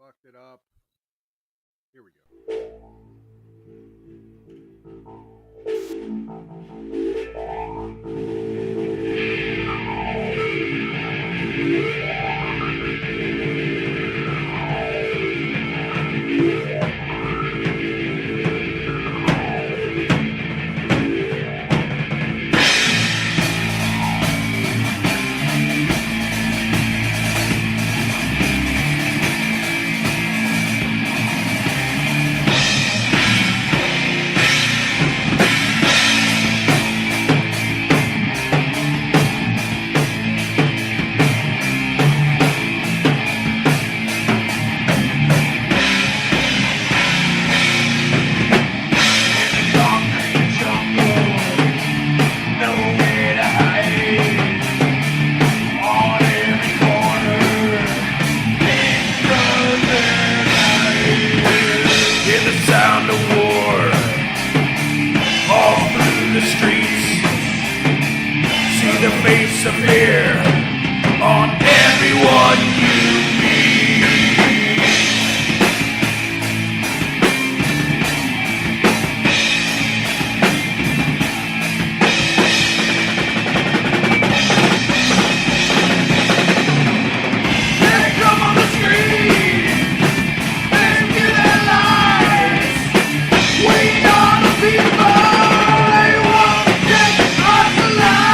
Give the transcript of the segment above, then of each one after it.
Fucked it up. Here we go. Of fear on everyone you meet. They come on the street, they give their lives. We are the people. They won't take us alive.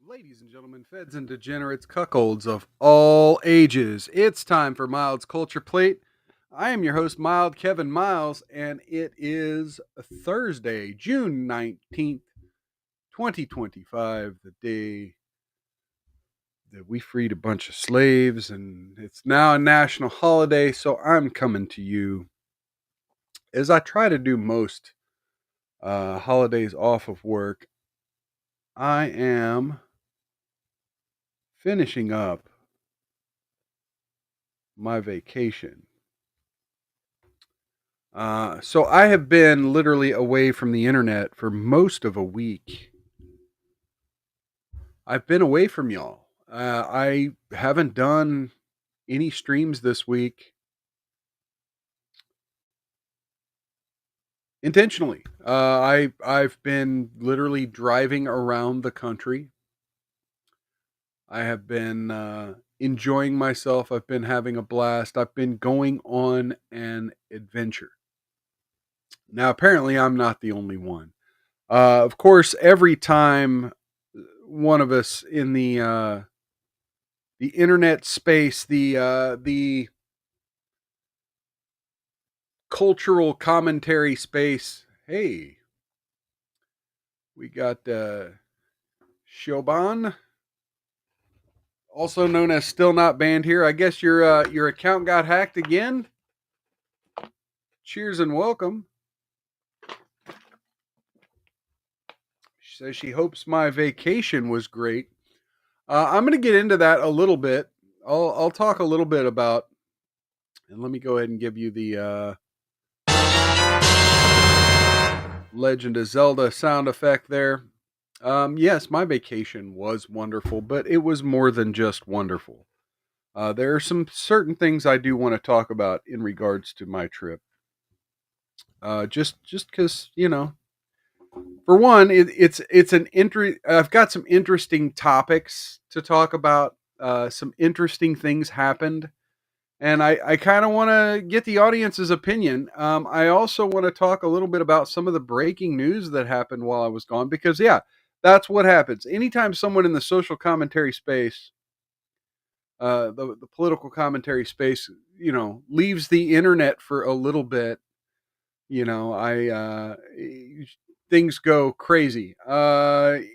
Ladies and gentlemen, feds and degenerates, cuckolds of all ages, it's time for Mild's Culture Plate. I am your host, Mild Kevin Miles, and it is Thursday, June 19th, 2025, the day that we freed a bunch of slaves, and it's now a national holiday, so I'm coming to you as I try to do most holidays off of work. I am finishing up my vacation. So I have been literally away from the internet for most of a week. I've been away from y'all. I haven't done any streams this week intentionally. I've been literally driving around the country. I have been enjoying myself. I've been having a blast. I've been going on an adventure. Now, apparently, I'm not the only one. Of course, every time one of us in the internet space, the cultural commentary space. Hey, we got Shoban, also known as Still Not Banned here. I guess your account got hacked again. Cheers and welcome. She says she hopes my vacation was great. I'm going to get into that a little bit. I'll talk a little bit about, and let me go ahead and give you the Legend of Zelda sound effect there. Yes, my vacation was wonderful, but it was more than just wonderful. There are some certain things I do want to talk about in regards to my trip. Just because for one, it's an I've got some interesting topics to talk about. Some interesting things happened, and I kind of want to get the audience's opinion. I also want to talk a little bit about some of the breaking news that happened while I was gone, because yeah, that's what happens anytime someone in the social commentary space, the political commentary space, leaves the internet for a little bit. I things go crazy. The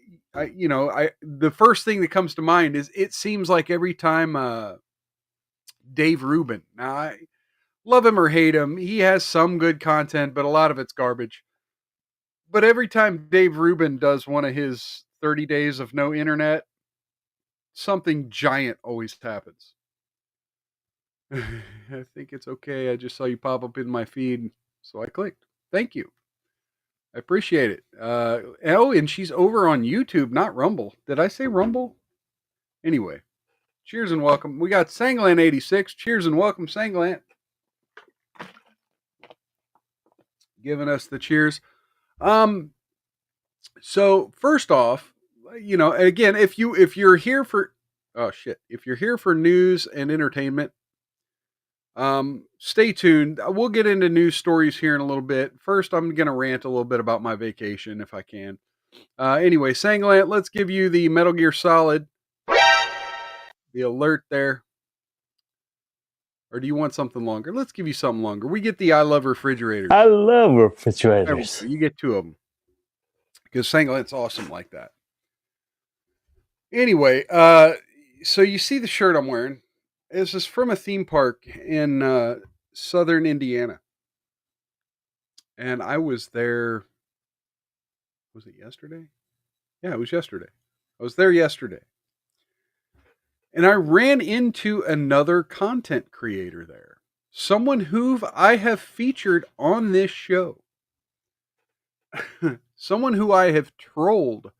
first thing that comes to mind is it seems like every time Dave Rubin. Now, I love him or hate him, he has some good content, but a lot of it's garbage. But every time Dave Rubin does one of his 30 days of no internet, something giant always happens. I think it's okay. I just saw you pop up in my feed, so I clicked. Thank you. I appreciate it. And she's over on YouTube, not Rumble. Did I say Rumble? Anyway, cheers and welcome. We got Sanglant86. Cheers and welcome, Sanglant. Giving us the cheers. So first off, again, if you're here for if you're here for news and entertainment, stay tuned. We'll get into news stories here in a little bit. First, I'm gonna rant a little bit about my vacation if I can. Anyway, Sanglant, let's give you the Metal Gear Solid, the alert there. Or do you want something longer? Let's give you something longer. We get the I love refrigerators. I love refrigerators. You get two of them because Sanglant's awesome like that. Anyway, so you see the shirt I'm wearing. This is from a theme park in southern Indiana. And I was there. Was it yesterday? Yeah, it was yesterday. I was there yesterday. And I ran into another content creator there. Someone who I have featured on this show. Someone who I have trolled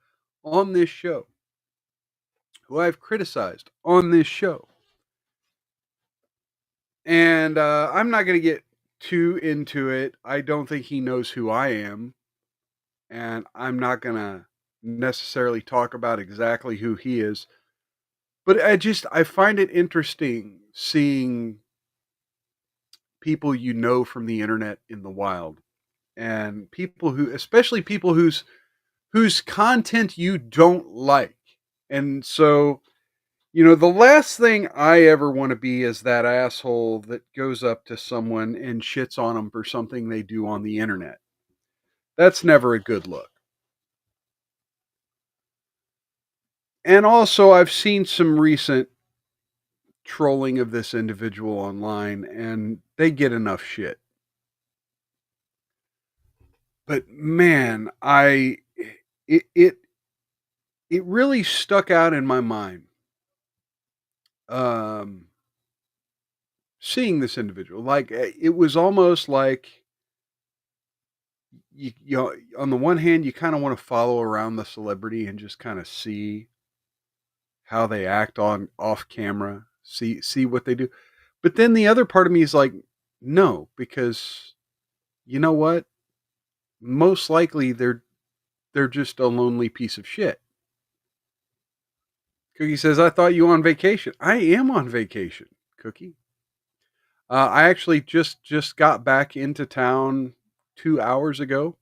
on this show. Who I've criticized on this show. And I'm not going to get too into it. I don't think he knows who I am. And I'm not going to necessarily talk about exactly who he is. But I find it interesting seeing people from the internet in the wild. And people especially people whose content you don't like. And so, the last thing I ever want to be is that asshole that goes up to someone and shits on them for something they do on the internet. That's never a good look. And also, I've seen some recent trolling of this individual online, and they get enough shit. But man, it really stuck out in my mind. Um, Seeing this individual, like it was almost like you know, on the one hand, you kind of want to follow around the celebrity and just kind of see how they act on off camera, see what they do. But then the other part of me is like, no, because you know what? Most likely they're just a lonely piece of shit. Cookie says, I thought you were on vacation. I am on vacation, Cookie. I actually just got back into town 2 hours ago,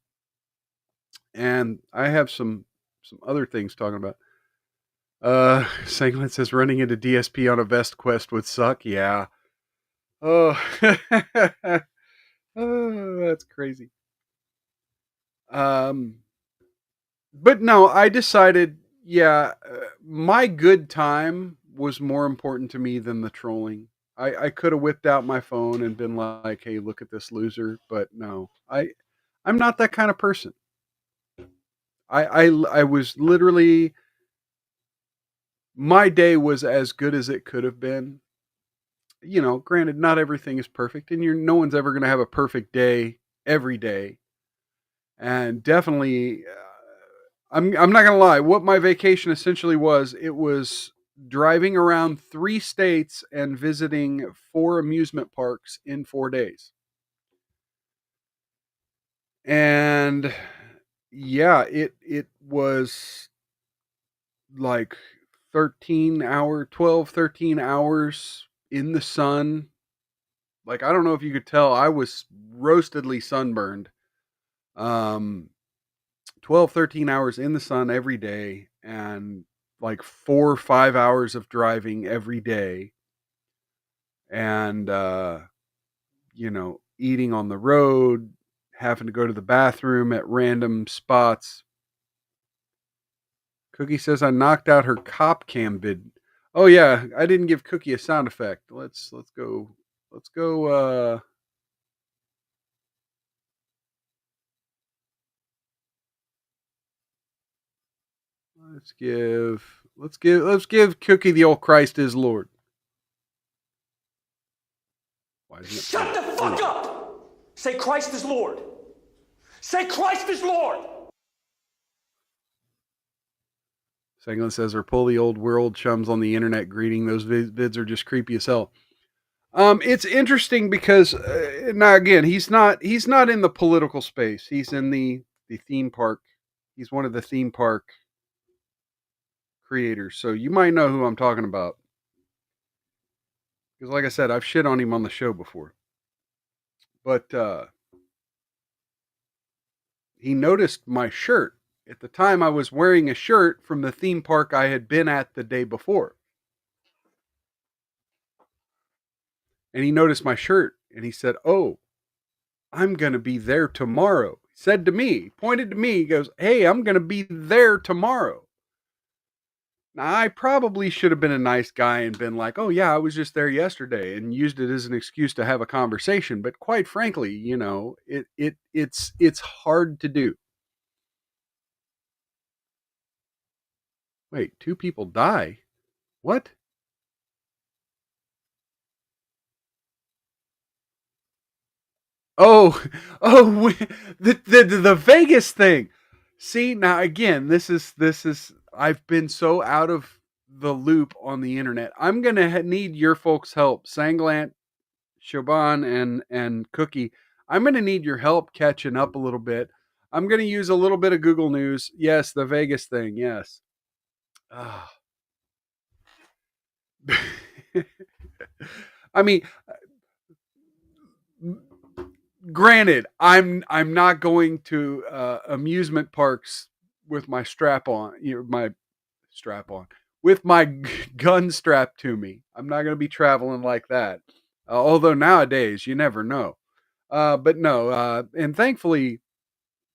and I have some other things talking about. Sanglet says running into DSP on a vest quest would suck. Yeah. Oh, oh, that's crazy. Um, but no, I decided, yeah, my good time was more important to me than the trolling. I could have whipped out my phone and been like, "Hey, look at this loser," but no, I'm not that kind of person. I was literally, my day was as good as it could have been. You know, granted, not everything is perfect, and no one's ever going to have a perfect day every day. And definitely, I'm not gonna lie. What my vacation essentially was, it was driving around 3 states and visiting 4 amusement parks in 4 days. And yeah, it was like 13 hours in the sun. Like, I don't know if you could tell, I was roastedly sunburned. Um, 12, 13 hours in the sun every day, and like 4 or 5 hours of driving every day, and you know, eating on the road, having to go to the bathroom at random spots. Cookie says I knocked out her cop cam bid. Oh yeah, I didn't give Cookie a sound effect. Let's go let's give Cookie the old Christ is Lord. Why isn't it Shut the fuck up! Say Christ is Lord. Say Christ is Lord. Sangland says, or pull the old world chums on the internet greeting. Those vids are just creepy as hell. It's interesting because now again, he's not in the political space. He's in the theme park. He's one of the theme park creators, so you might know who I'm talking about. Because, like I said, I've shit on him on the show before. But he noticed my shirt. At the time, I was wearing a shirt from the theme park I had been at the day before. And he noticed my shirt and he said, "Oh, I'm going to be there tomorrow." He said to me, pointed to me, he goes, "Hey, I'm going to be there tomorrow." Now, I probably should have been a nice guy and been like, "Oh, yeah, I was just there yesterday," and used it as an excuse to have a conversation. But quite frankly, you know, it's hard to do. Wait, 2 people die? What? Oh, oh, the Vegas thing. See, now again, this is I've been so out of the loop on the internet. I'm gonna need your folks' help, Sanglant, Shaban, and Cookie. I'm gonna need your help catching up a little bit. I'm gonna use a little bit of Google News. Yes, the Vegas thing. Yes. Ah. I mean, granted, I'm not going to amusement parks with my strap on, you know, my strap on, with my gun strapped to me. I'm not going to be traveling like that. Although nowadays you never know. But no, and thankfully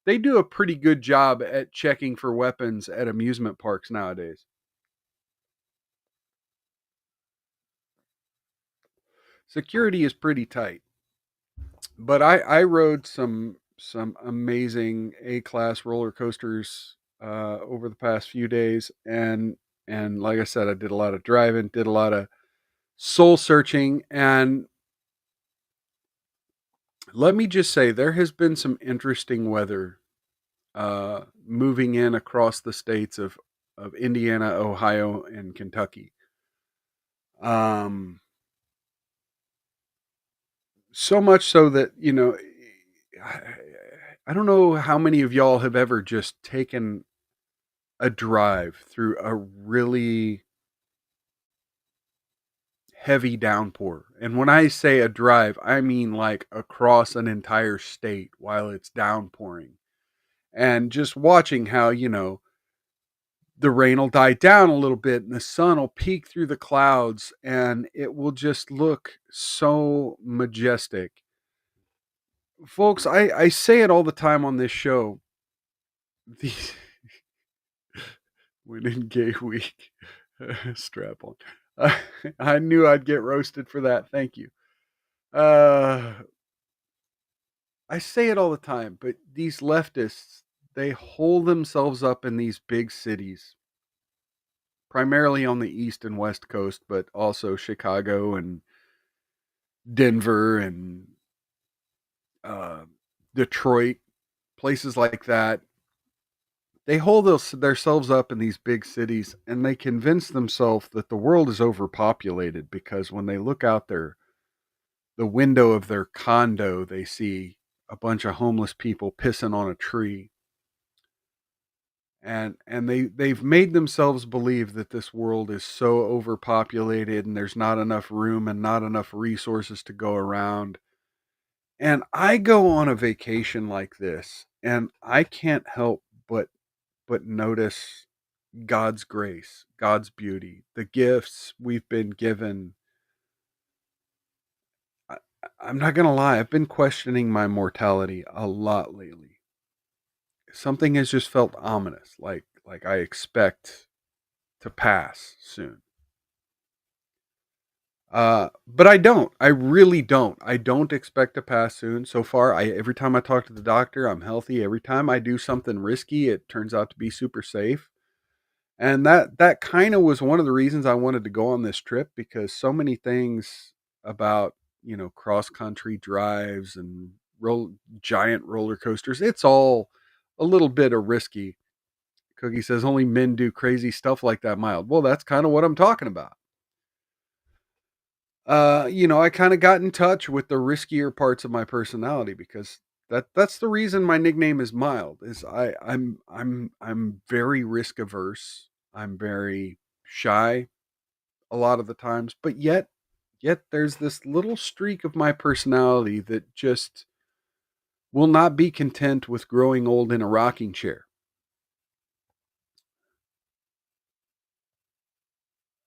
they do a pretty good job at checking for weapons at amusement parks nowadays. Security is pretty tight. But I rode some amazing A class roller coasters over the past few days, and like I said, I did a lot of driving, did a lot of soul searching, and let me just say there has been some interesting weather moving in across the states of Indiana, Ohio, and Kentucky. Um, so much so that I, I don't know how many of y'all have ever just taken a drive through a really heavy downpour. And when I say a drive, I mean like across an entire state while it's downpouring. And just watching how, the rain will die down a little bit and the sun will peek through the clouds and it will just look so majestic. Folks, I say it all the time on this show. These When in gay week. Strap on. I knew I'd get roasted for that. Thank you. Uh, I say it all the time, but these leftists, they hole themselves up in these big cities, primarily on the East and West Coast, but also Chicago and Denver and uh, Detroit, places like that. They hole themselves up in these big cities and they convince themselves that the world is overpopulated because when they look out the window of their condo, they see a bunch of homeless people pissing on a tree. And they've made themselves believe that this world is so overpopulated and there's not enough room and not enough resources to go around. And I go on a vacation like this and I can't help but notice God's grace, God's beauty, the gifts we've been given. I, I'm not going to lie, I've been questioning my mortality a lot lately. Something has just felt ominous, like I expect to pass soon. But I don't. I really don't. I don't expect to pass soon. So far, every time I talk to the doctor, I'm healthy. Every time I do something risky, it turns out to be super safe. And that kind of was one of the reasons I wanted to go on this trip because so many things about, cross country drives and giant roller coasters, it's all a little bit of risky. Cookie says only men do crazy stuff like that, Mild. Well, that's kind of what I'm talking about. I kind of got in touch with the riskier parts of my personality because that's the reason my nickname is Mild. Is I'm very risk averse. I'm very shy a lot of the times, but yet there's this little streak of my personality that just will not be content with growing old in a rocking chair.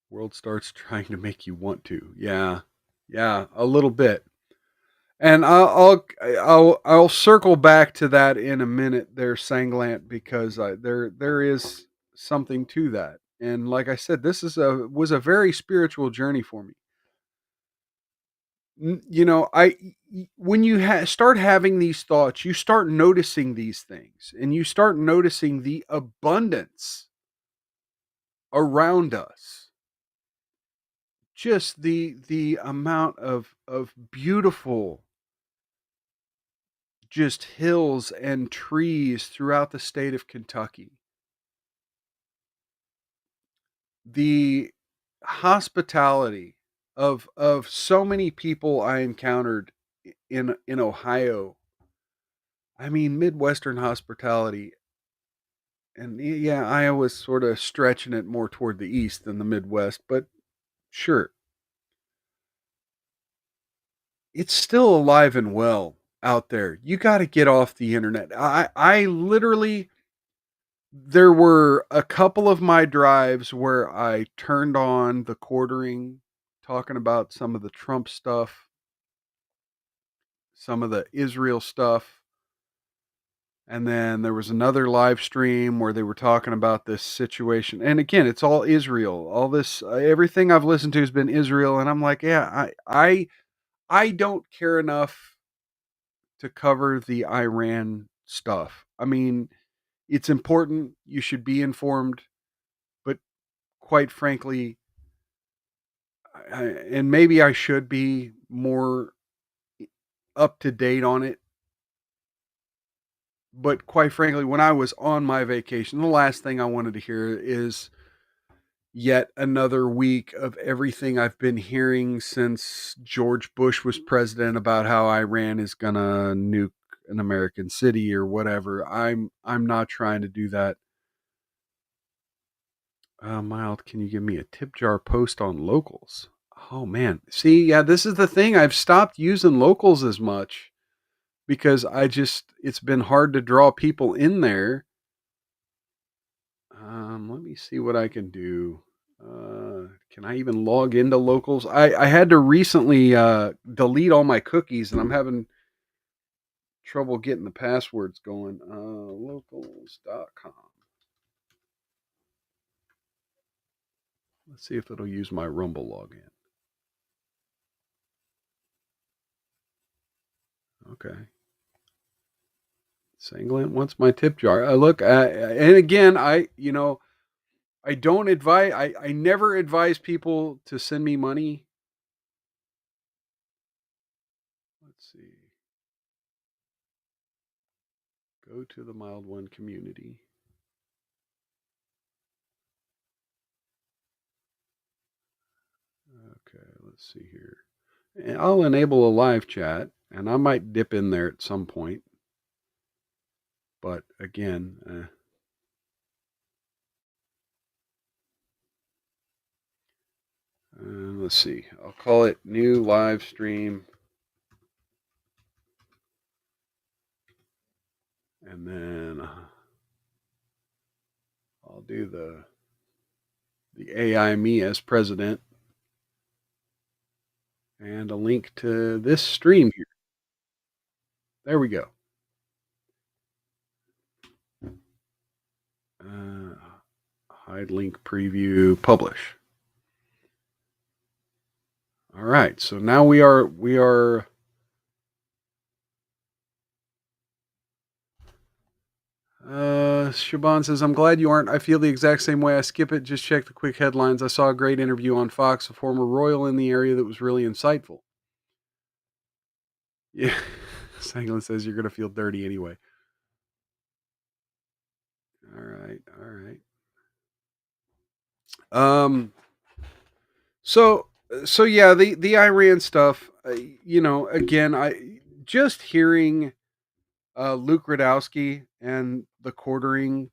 World starts trying to make you want to. Yeah. Yeah, a little bit. And I'll circle back to that in a minute there, Sanglant, because there is something to that. And like I said, this was a very spiritual journey for me. I when you start having these thoughts, you start noticing these things, and you start noticing the abundance around us. Just the amount of beautiful just hills and trees throughout the state of Kentucky. The hospitality of so many people I encountered in Ohio. I mean, Midwestern hospitality. And yeah, Iowa's sort of stretching it more toward the east than the Midwest, but sure. It's still alive and well out there. You got to get off the internet. I literally there were a couple of my drives where I turned on the quartering, talking about some of the Trump stuff, some of the Israel stuff. And then there was another live stream where they were talking about this situation. And again, it's all Israel. All this, everything I've listened to has been Israel. And I'm like, yeah, I don't care enough to cover the Iran stuff. I mean, It's important. You should be informed. But quite frankly, and maybe I should be more up to date on it. But quite frankly, when I was on my vacation, the last thing I wanted to hear is yet another week of everything I've been hearing since George Bush was president about how Iran is gonna nuke an American city or whatever. I'm not trying to do that. Mild, can you give me a tip jar post on locals? Oh man. See, yeah, this is the thing. I've stopped using locals as much because it's been hard to draw people in there. Let me see what I can do. Can I even log into locals? I had to recently delete all my cookies and I'm having trouble getting the passwords going. Locals.com. Let's see if it'll use my Rumble login. Okay. Sanglant wants my tip jar. Look, and again, I don't advise, I never advise people to send me money. Let's see. Go to the Mild One community. Okay, let's see here. And I'll enable a live chat, and I might dip in there at some point. But again, let's see. I'll call it new live stream. And then I'll do the AI me as president and a link to this stream here. There we go. Hide link preview publish. All right, so now we are Shaban says, I'm glad you aren't. I feel the exact same way. I skip it, just check the quick headlines. I saw a great interview on Fox, a former royal in the area that was really insightful. Yeah. Sanglin says you're going to feel dirty anyway. All right. So yeah, the Iran stuff, again, I just hearing Luke Radowski and the quartering,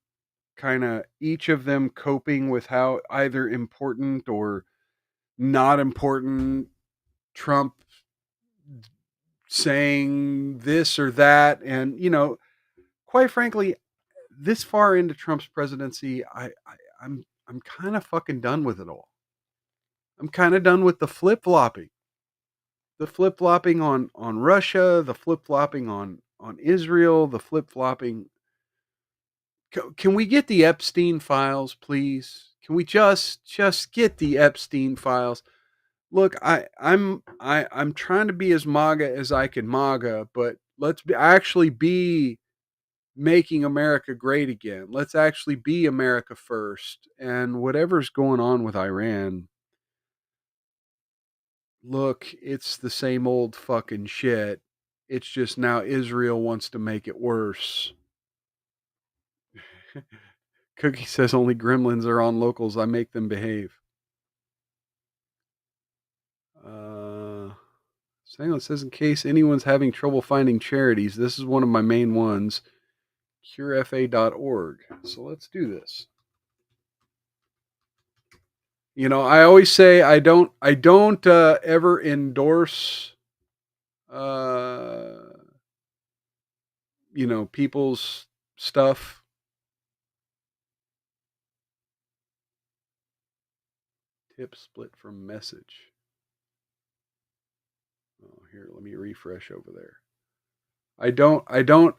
kind of each of them coping with how either important or not important Trump saying this or that, and quite frankly, this far into Trump's presidency, I'm kind of fucking done with it all. I'm kind of done with the flip flopping, on Russia, the flip flopping on Israel, the flip flopping. Can we get the Epstein files, please? Can we just get the Epstein files? Look, I'm trying to be as MAGA as I can MAGA, but let's actually be making America great again. Let's actually be America first. And whatever's going on with Iran, look, it's the same old fucking shit. It's just now Israel wants to make it worse. Cookie says only gremlins are on locals. I make them behave. Sanglet says, in case anyone's having trouble finding charities, this is one of my main ones, curefa.org. So let's do this. I always say I don't ever endorse, people's stuff. Tip split from message. Oh, here, let me refresh over there. I don't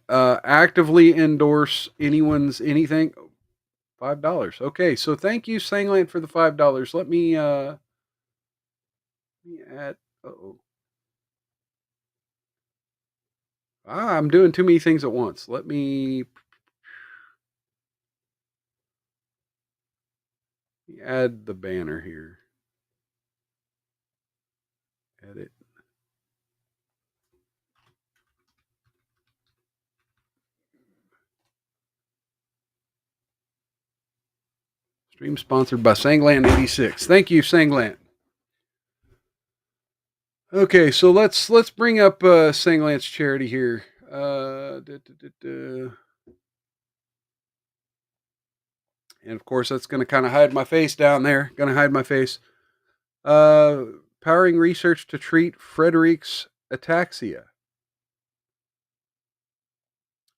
actively endorse anyone's anything. $5. Okay, so thank you, Sangland, for the $5. Let me add. I'm doing too many things at once. Let me Add the banner here. Edit. Stream sponsored by Sanglant86. Thank you, Sanglant. Okay, so let's bring up Sanglant's charity here. And of course, that's going to kind of hide my face down there. Going to hide my face. Powering research to treat Frederick's ataxia.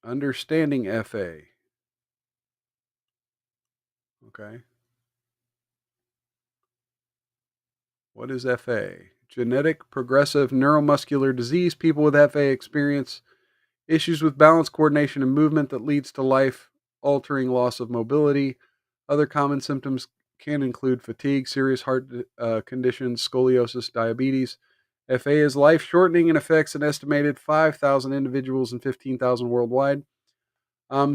Understanding FA. Okay. What is FA? Genetic progressive neuromuscular disease. People with FA experience issues with balance, coordination, and movement that leads to life-altering loss of mobility. Other common symptoms can include fatigue, serious heart conditions, scoliosis, diabetes. FA is life-shortening and affects an estimated 5,000 individuals and 15,000 worldwide.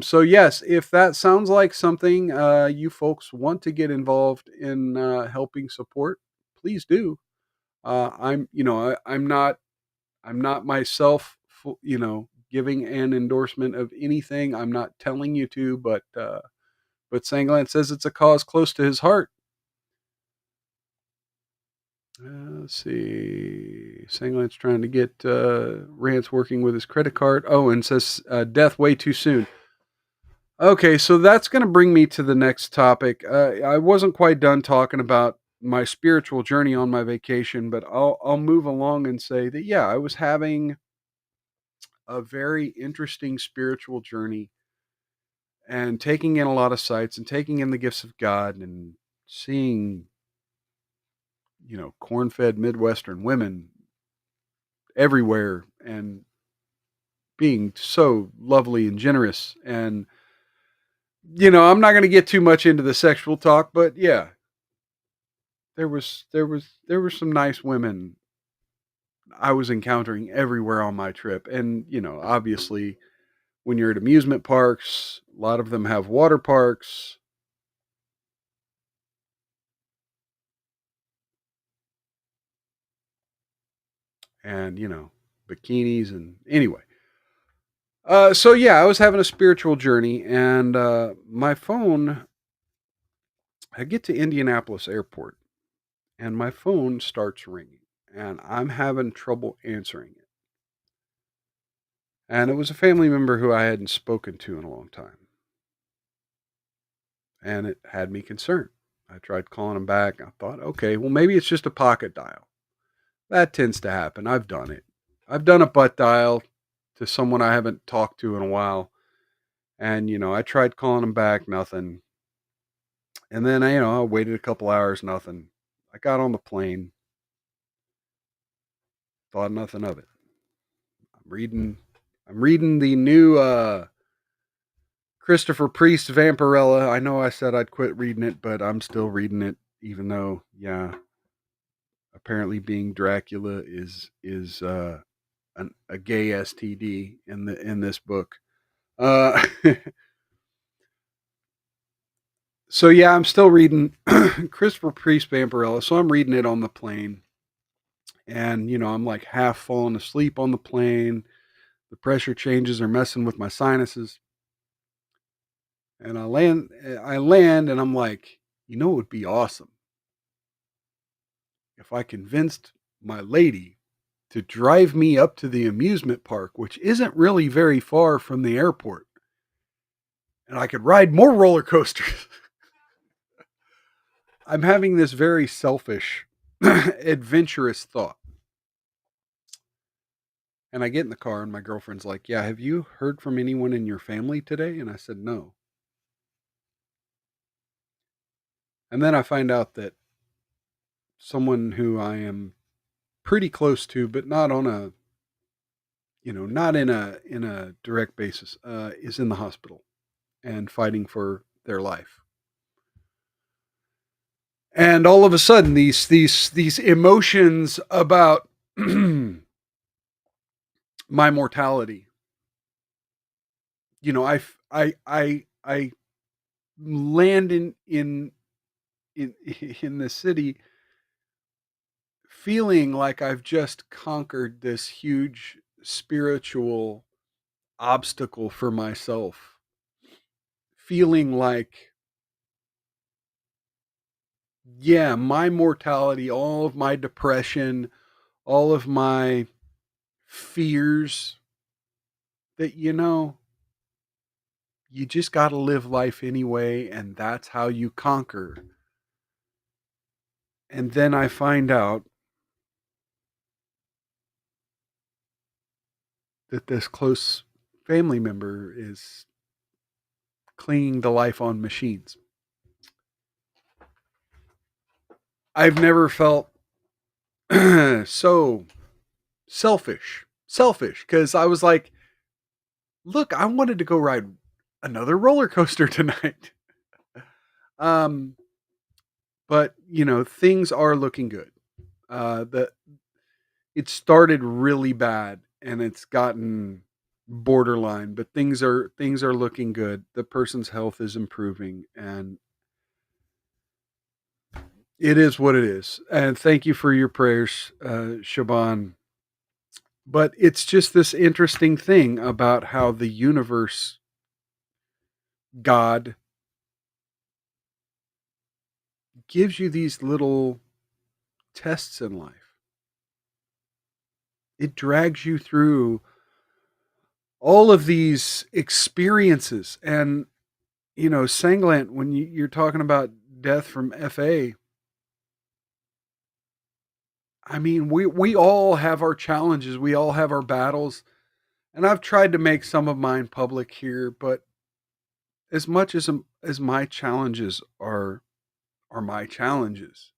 So yes, if that sounds like something you folks want to get involved in helping support, please do. I'm not myself, giving an endorsement of anything. I'm not telling you to, but Sanglant says it's a cause close to his heart. Let's see. Sanglant's trying to get Rance working with his credit card. Oh, and says death way too soon. Okay, so that's going to bring me to the next topic. I wasn't quite done talking about my spiritual journey on my vacation, but I'll move along and say that yeah, I was having a very interesting spiritual journey and taking in a lot of sights and taking in the gifts of God and seeing, corn-fed Midwestern women everywhere and being so lovely and generous. And, I'm not going to get too much into the sexual talk, but yeah, there were some nice women I was encountering everywhere on my trip. And, obviously when you're at amusement parks, a lot of them have water parks. And, bikinis and anyway. So yeah, I was having a spiritual journey and my phone, I get to Indianapolis airport and my phone starts ringing and I'm having trouble answering it. And it was a family member who I hadn't spoken to in a long time. And it had me concerned. I tried calling him back. I thought, okay, well, maybe it's just a pocket dial. That tends to happen. I've done it. I've done a butt dial to someone I haven't talked to in a while. And, I tried calling him back, nothing. And then, I waited a couple hours, nothing. I got on the plane, thought nothing of it. I'm reading the new Christopher Priest Vampirella. I know I said I'd quit reading it, but I'm still reading it, even though, yeah, apparently being Dracula is a gay STD in this book. So yeah, I'm still reading Christopher Priest Vampirella. So I'm reading it on the plane, and I'm like half falling asleep on the plane. The pressure changes are messing with my sinuses, and I land, and I'm like, it would be awesome if I convinced my lady to drive me up to the amusement park, which isn't really very far from the airport, and I could ride more roller coasters. I'm having this very selfish, adventurous thought. And I get in the car, and my girlfriend's like, yeah, have you heard from anyone in your family today? And I said, no. And then I find out that someone who I am pretty close to, but not on a, not in a direct basis, is in the hospital and fighting for their life. And all of a sudden, these emotions about my mortality, I land in in in the city, feeling like I've just conquered this huge spiritual obstacle for myself, feeling like, yeah, my mortality, all of my depression, all of my fears, that, you just got to live life anyway, and that's how you conquer. And then I find out that this close family member is clinging to life on machines. I've never felt so selfish, because I was like, look, I wanted to go ride another roller coaster tonight. um, but things are looking good. The It started really bad and it's gotten borderline, but things are looking good. The person's health is improving, and it is what it is. And thank you for your prayers, Shaban. But it's just this interesting thing about how the universe, God, gives you these little tests in life. It drags you through all of these experiences. And, Sanglant, when you're talking about death from FA, I mean, we all have our challenges. We all have our battles. And I've tried to make some of mine public here, but as much as my challenges are my challenges,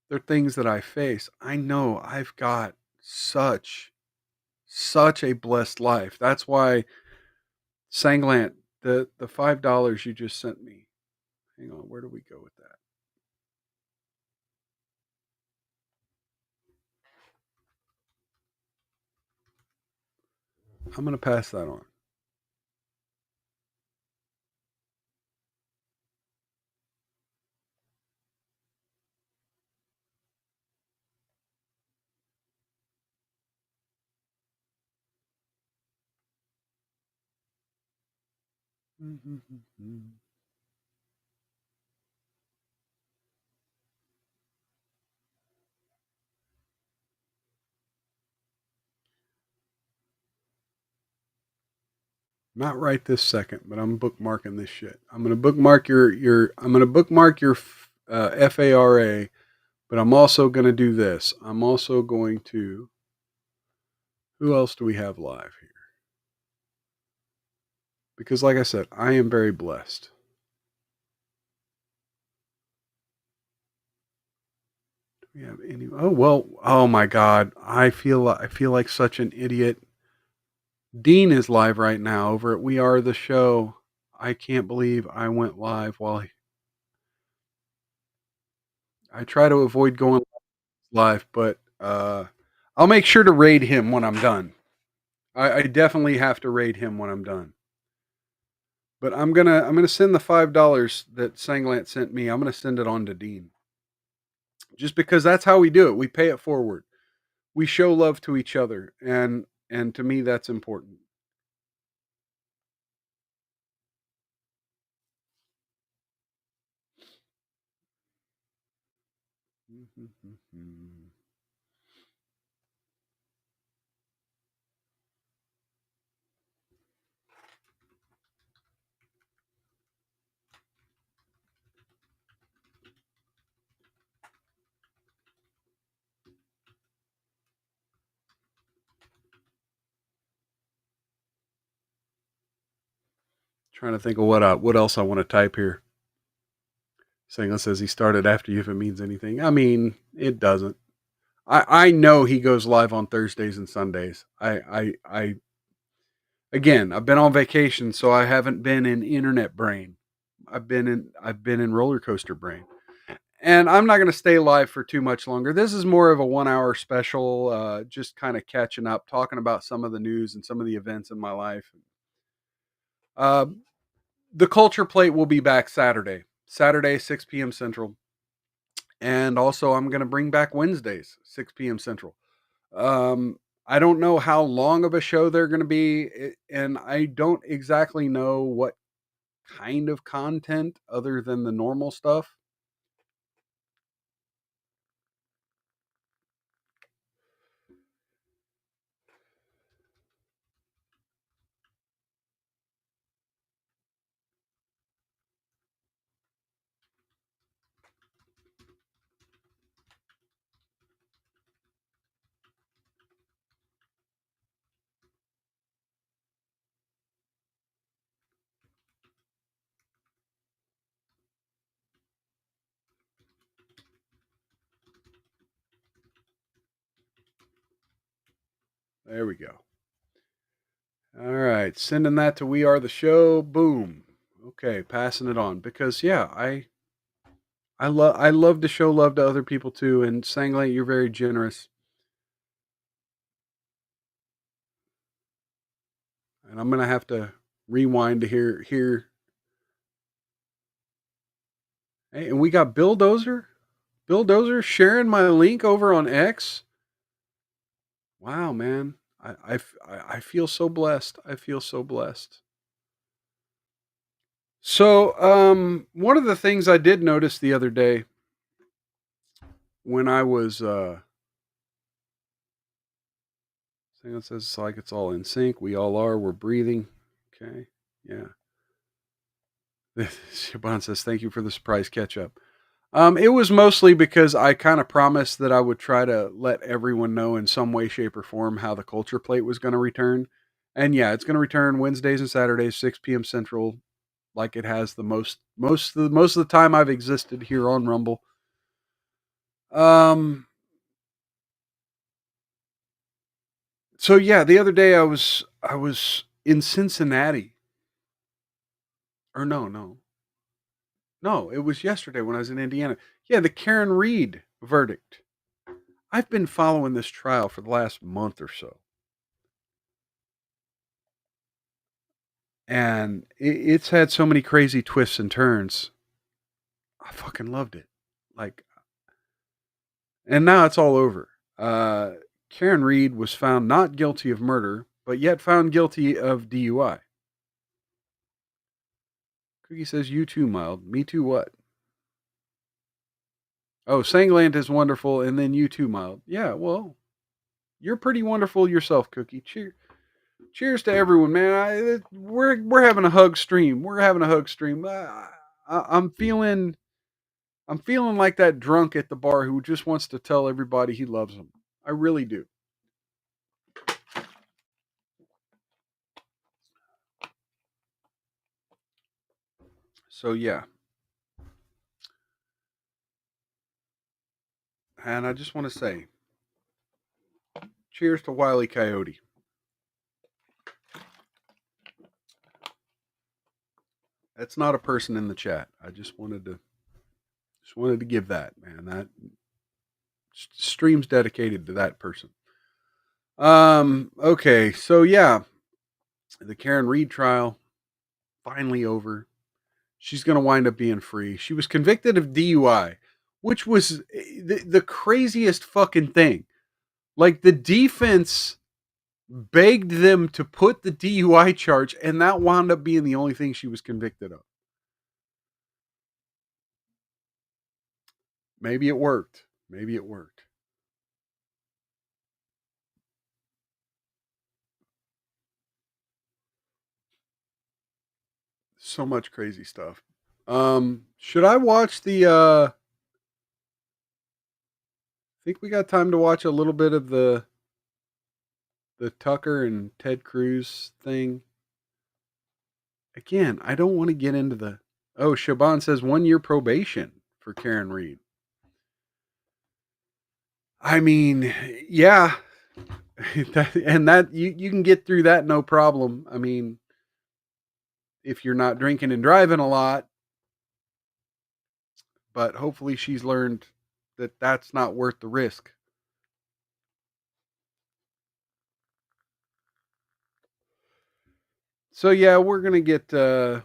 they're things that I face. I know I've got such a blessed life. That's why, Sanglant, the $5 you just sent me. Hang on, where do we go with that? I'm going to pass that on. Not right this second, but I'm bookmarking this shit. I'm gonna bookmark your FARA, but I'm also gonna do this. I'm also going to. Who else do we have live here? Because, like I said, I am very blessed. Do we have any? Oh well. Oh my God. I feel like such an idiot. Dean is live right now over at We Are the Show. I can't believe I went live while I try to avoid going live, but I'll make sure to raid him when I'm done. I definitely have to raid him when I'm done. But I'm gonna send the $5 that Sanglant sent me. I'm gonna send it on to Dean, just because that's how we do it. We pay it forward. We show love to each other, and to me that's important. Trying to think of what else I want to type here. Sangla says he started after you if it means anything. I mean, it doesn't. I know he goes live on Thursdays and Sundays. I again, I've been on vacation, so I haven't been in internet brain. I've been in roller coaster brain. And I'm not going to stay live for too much longer. This is more of a 1 hour special, just kind of catching up, talking about some of the news and some of the events in my life. Uh, the Culture Plate will be back Saturday. Saturday, 6 p.m. Central. And also, I'm going to bring back Wednesdays, 6 p.m. Central. I don't know how long of a show they're going to be, and I don't exactly know what kind of content other than the normal stuff. There we go. All right, sending that to We Are the Show. Boom. Okay, passing it on because yeah, I love to show love to other people too. And Sanglate, you're very generous. And I'm gonna have to rewind to hear. Hey, and we got Bill Dozer. Bill Dozer sharing my link over on X. Wow, man. I feel so blessed. I feel so blessed. So, one of the things I did notice the other day when I was, it says it's like it's all in sync. We all are. We're breathing. Okay. Yeah. Shaban says, thank you for the surprise catch up. It was mostly because I kind of promised that I would try to let everyone know in some way, shape, or form how the culture plate was going to return. And yeah, it's going to return Wednesdays and Saturdays, 6 p.m. Central, like it has the most of the time I've existed here on Rumble. So yeah, the other day I was in Cincinnati. Or no, it was yesterday when I was in Indiana. Yeah, the Karen Reed verdict. I've been following this trial for the last month or so. And it's had so many crazy twists and turns. I fucking loved it. Like, and now it's all over. Karen Reed was found not guilty of murder, but yet found guilty of DUI. Cookie says, you too, Mild. Me too, what? Oh, Sangland is wonderful, and then you too, Mild. Yeah, well, you're pretty wonderful yourself, Cookie. Cheers to everyone, man. We're having a hug stream. We're having a hug stream. I'm feeling like that drunk at the bar who just wants to tell everybody he loves them. I really do. So yeah. And I just want to say, cheers to Wile E. Coyote. That's not a person in the chat. I just wanted to give that, man. That stream's dedicated to that person. Okay, so yeah, the Karen Reed trial finally over. She's going to wind up being free. She was convicted of DUI, which was the craziest fucking thing. Like, the defense begged them to put the DUI charge, and that wound up being the only thing she was convicted of. Maybe it worked. Maybe it worked. So much crazy stuff. Should I watch I think we got time to watch a little bit of the Tucker and Ted Cruz thing. Again, I don't want to get into the. Oh, Shaban says 1 year probation for Karen Reed. I mean, yeah. that you can get through that no problem. I mean, if you're not drinking and driving a lot, but hopefully she's learned that that's not worth the risk. So yeah, we're gonna get to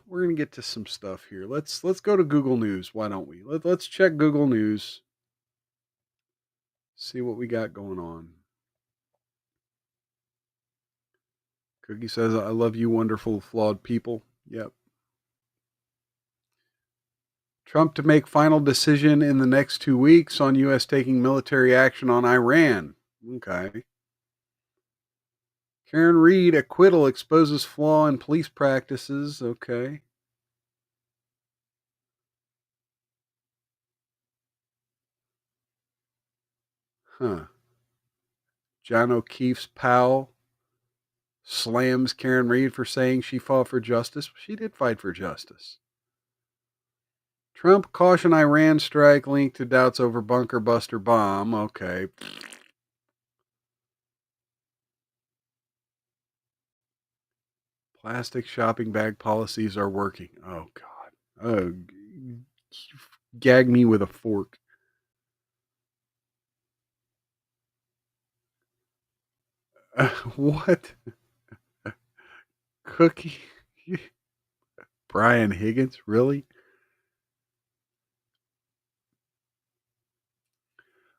some stuff here. Let's go to Google News. Why don't we? Let's check Google News. See what we got going on. Cookie says, "I love you, wonderful, flawed people." Yep. Trump to make final decision in the next 2 weeks on U.S. taking military action on Iran. Okay. Karen Reed acquittal exposes flaw in police practices. Okay. Huh. John O'Keefe's pal slams Karen Reed for saying she fought for justice. She did fight for justice. Trump caution Iran strike linked to doubts over bunker buster bomb. Okay. Plastic shopping bag policies are working. Oh, God. Oh, gag me with a fork. What? Cookie? Brian Higgins? Really?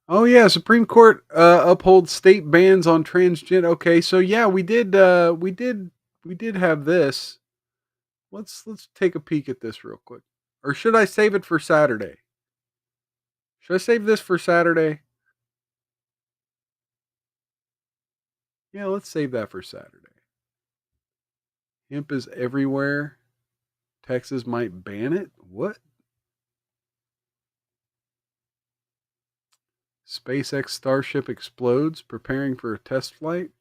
Oh yeah, Supreme Court upholds state bans on transgender. Okay, so yeah, we did have this. Let's take a peek at this real quick. Or should I save it for Saturday? Should I save this for Saturday? Yeah, let's save that for Saturday. Hemp is everywhere. Texas might ban it. What? SpaceX Starship explodes, preparing for a test flight.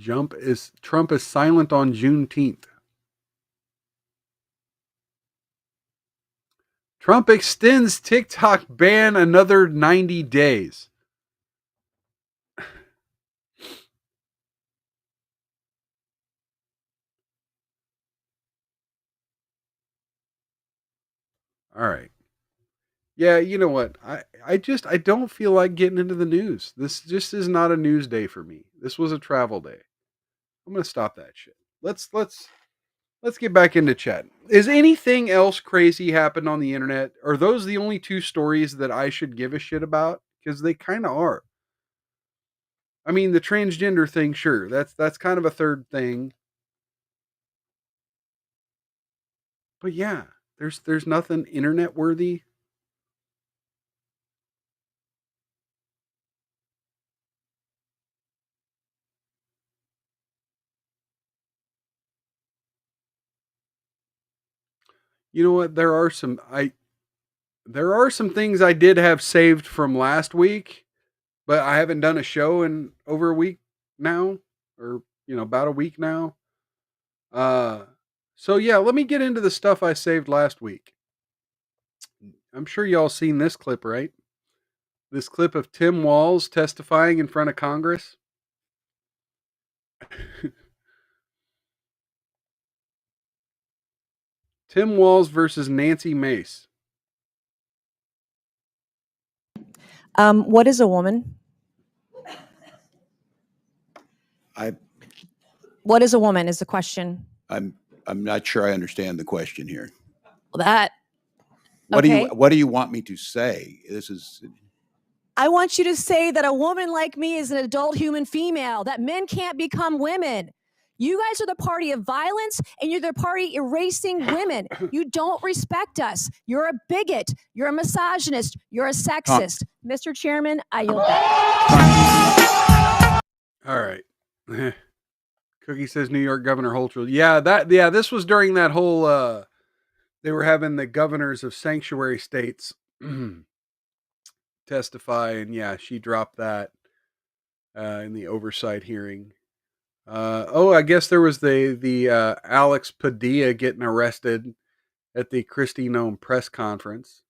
Trump is silent on Juneteenth. Trump extends TikTok ban another 90 days. All right. Yeah, you know what? I don't feel like getting into the news. This just is not a news day for me. This was a travel day. I'm gonna stop that shit. Let's get back into chat. Is anything else crazy happened on the internet? Are those the only two stories that I should give a shit about? Because they kind of are. I mean, the transgender thing, sure, that's kind of a third thing. But yeah, there's nothing internet worthy. You know what? There are some things I did have saved from last week, but I haven't done a show in over a week now, or about a week now. Uh, so yeah, let me get into the stuff I saved last week. I'm sure y'all seen this clip, right? This clip of Tim Walz testifying in front of Congress. Tim Walz versus Nancy Mace. What is a woman? What is a woman is the question. I'm not sure I understand the question here. Well, that What okay. do you want me to say? This is I want you to say that a woman like me is an adult human female, that men can't become women. You guys are the party of violence, and you're the party erasing women. You don't respect us. You're a bigot. You're a misogynist. You're a sexist. Mr. Chairman, I yield back. All right. Cookie says New York Governor Hochul. Yeah, this was during that whole they were having the governors of sanctuary states testify, and yeah, she dropped that in the oversight hearing. I guess there was the Alex Padilla getting arrested at the Kristi Noem press conference.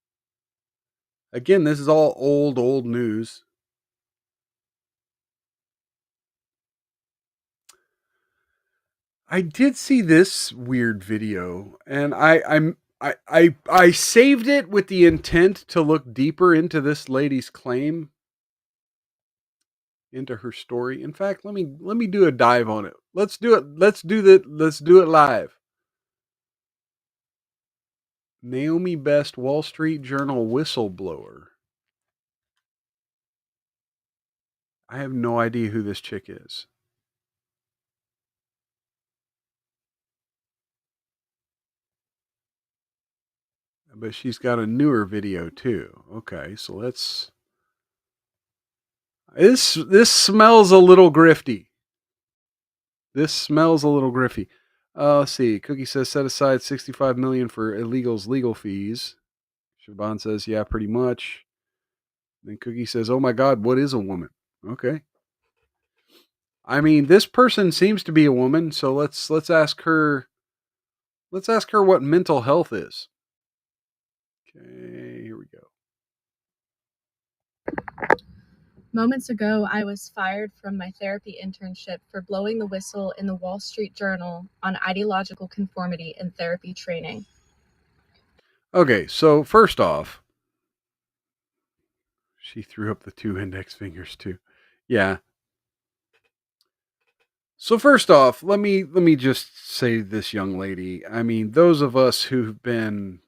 Again, this is all old news. I did see this weird video, and I saved it with the intent to look deeper into this lady's claim, into her story. In fact, let me do a dive on it. Let's do it. Let's do it live. Naomi Best, Wall Street Journal whistleblower. I have no idea who this chick is. But she's got a newer video too. Okay, so let's. This smells a little grifty. This smells a little grifty. Let's see. Cookie says set aside $65 million for illegals' legal fees. Shaban says, yeah, pretty much. Then Cookie says, oh my God, what is a woman? Okay. I mean, this person seems to be a woman, so let's ask her. Let's ask her what mental health is. Okay, here we go. Moments ago, I was fired from my therapy internship for blowing the whistle in the Wall Street Journal on ideological conformity in therapy training. Okay, so first off, she threw up the 2 index fingers too. Yeah. So first off, let me just say to this young lady, I mean, those of us who've been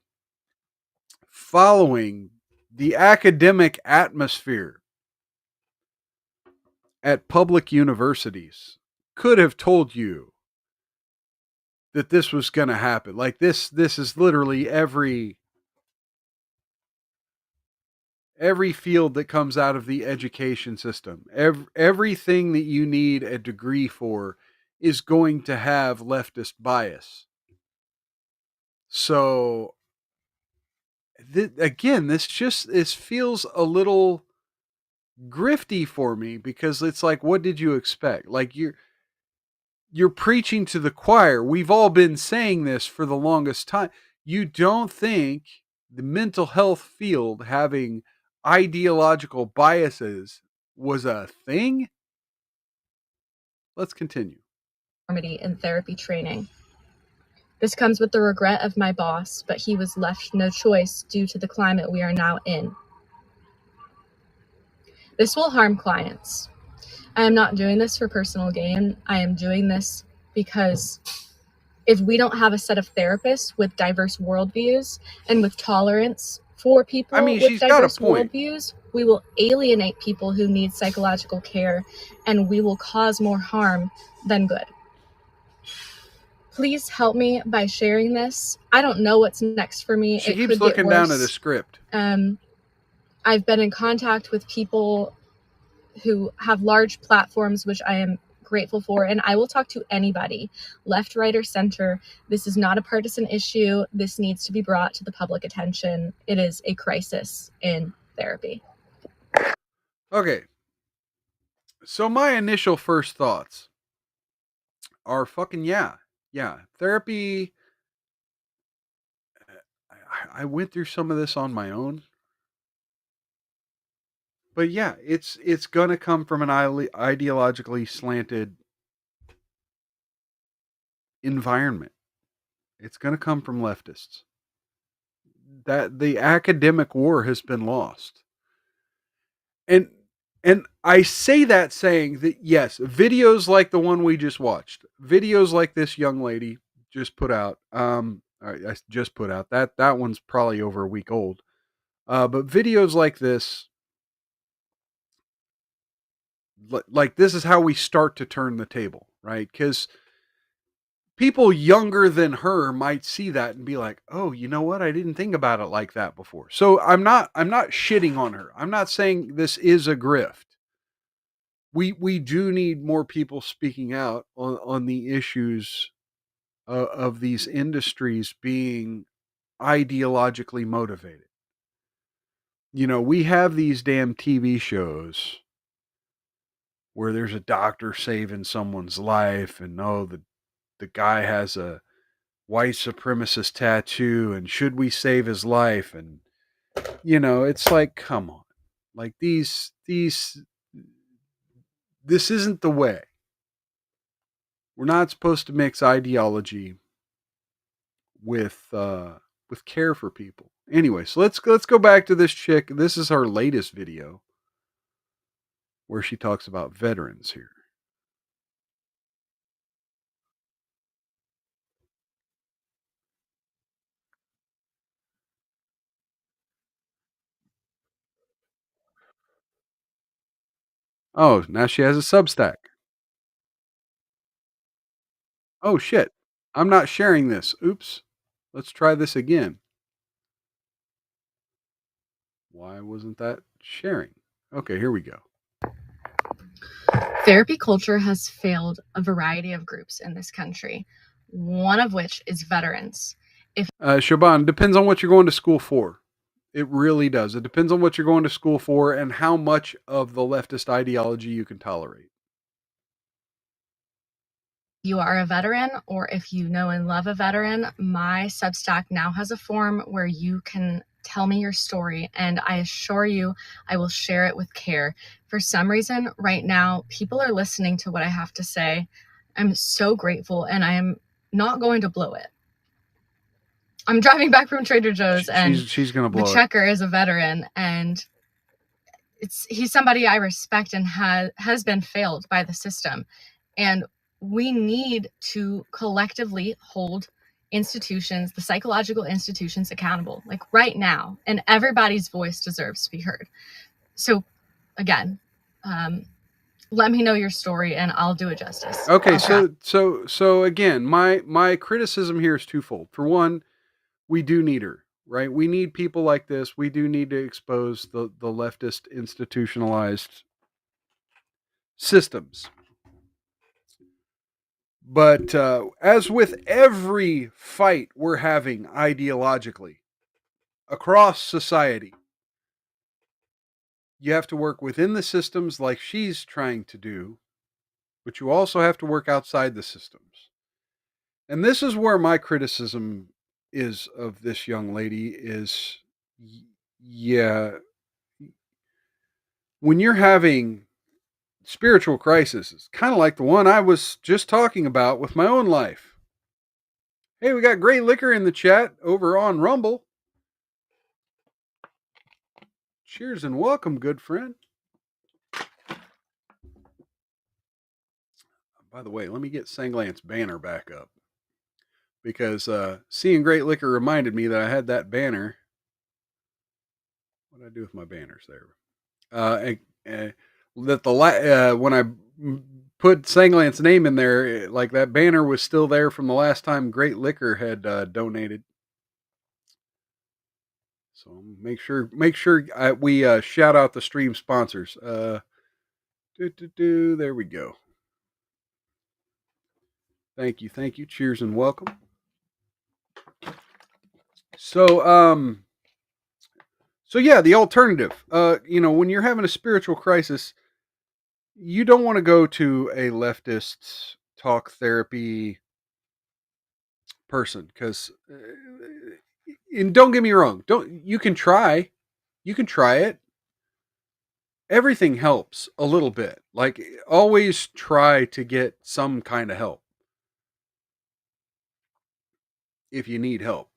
following the academic atmosphere at public universities could have told you that this was going to happen. Like this is literally every field that comes out of the education system. Everything that you need a degree for is going to have leftist bias. So again, this feels a little grifty for me, because it's like, what did you expect? Like you're preaching to the choir. We've all been saying this for the longest time. You don't think the mental health field having ideological biases was a thing? Let's continue. In therapy training. This comes with the regret of my boss, but he was left no choice due to the climate we are now in. This will harm clients. I am not doing this for personal gain. I am doing this because if we don't have a set of therapists with diverse worldviews and with tolerance for people with diverse worldviews, we will alienate people who need psychological care, and we will cause more harm than good. Please help me by sharing this. I don't know what's next for me. She keeps looking down at a script. I've been in contact with people who have large platforms, which I am grateful for, and I will talk to anybody, left, right, or center. This is not a partisan issue. This needs to be brought to the public attention. It is a crisis in therapy. Okay. So my initial first thoughts are fucking yeah. Therapy. I went through some of this on my own. But yeah, it's going to come from an ideologically slanted environment. It's going to come from leftists. That the academic war has been lost. And I say that saying that yes, videos like the one we just watched, videos like this young lady just put out, I just put out, that one's probably over a week old. But videos like this, like this is how we start to turn the table, right? Because people younger than her might see that and be like, oh, you know what? I didn't think about it like that before. So I'm not shitting on her. I'm not saying this is a grift. We do need more people speaking out on the issues of these industries being ideologically motivated. You know, we have these damn TV shows where there's a doctor saving someone's life, and the guy has a white supremacist tattoo, and should we save his life? And you know, it's like, come on, like this isn't the way. We're not supposed to mix ideology with with care for people. Anyway, so let's go back to this chick. This is her latest video where she talks about veterans here. Oh, now she has a Substack. Oh shit. I'm not sharing this. Oops. Let's try this again. Why wasn't that sharing? Okay, here we go. Therapy culture has failed a variety of groups in this country, one of which is veterans. Shaban, depends on what you're going to school for. It really does. It depends on what you're going to school for and how much of the leftist ideology you can tolerate. You are a veteran, or if you know and love a veteran, my Substack now has a form where you can tell me your story, and I assure you I will share it with care. For some reason, right now, people are listening to what I have to say. I'm so grateful, and I am not going to blow it. I'm driving back from Trader Joe's, and she's gonna blow the checker is a veteran, and he's somebody I respect and has been failed by the system. And we need to collectively hold institutions, the psychological institutions, accountable, like right now. And everybody's voice deserves to be heard. So again, let me know your story and I'll do it justice. Okay, so again, my criticism here is twofold. For one, we do need her, right? We need people like this. We do need to expose the leftist institutionalized systems. But as with every fight we're having ideologically across society, you have to work within the systems like she's trying to do, but you also have to work outside the systems. And this is where my criticism is of this young lady is, yeah, when you're having spiritual crises, kind of like the one I was just talking about with my own life. Hey, we got Great Liquor in the chat over on Rumble. Cheers and welcome, good friend. By the way, let me get Sanglant's banner back up, because seeing Great Liquor reminded me that I had that banner. What did I do with my banners there? When I put Sanglant's name in there, like that banner was still there from the last time Great Liquor had donated. So make sure we shout out the stream sponsors. There we go. Thank you. Cheers and welcome. So yeah, the alternative. When you're having a spiritual crisis, you don't want to go to a leftist talk therapy person, because and don't get me wrong, you can try it. Everything helps a little bit. Like, always try to get some kind of help if you need help.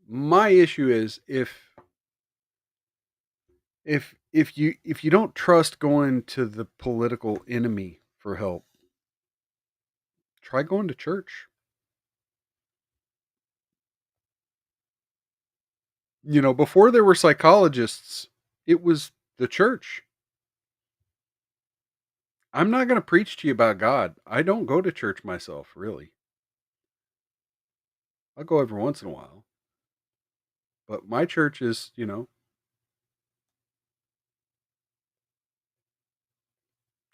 My issue is if you don't trust going to the political enemy for help, try going to church. Before there were psychologists, it was the church. I'm not going to preach to you about God. I don't go to church myself, really. I'll go every once in a while. But my church is,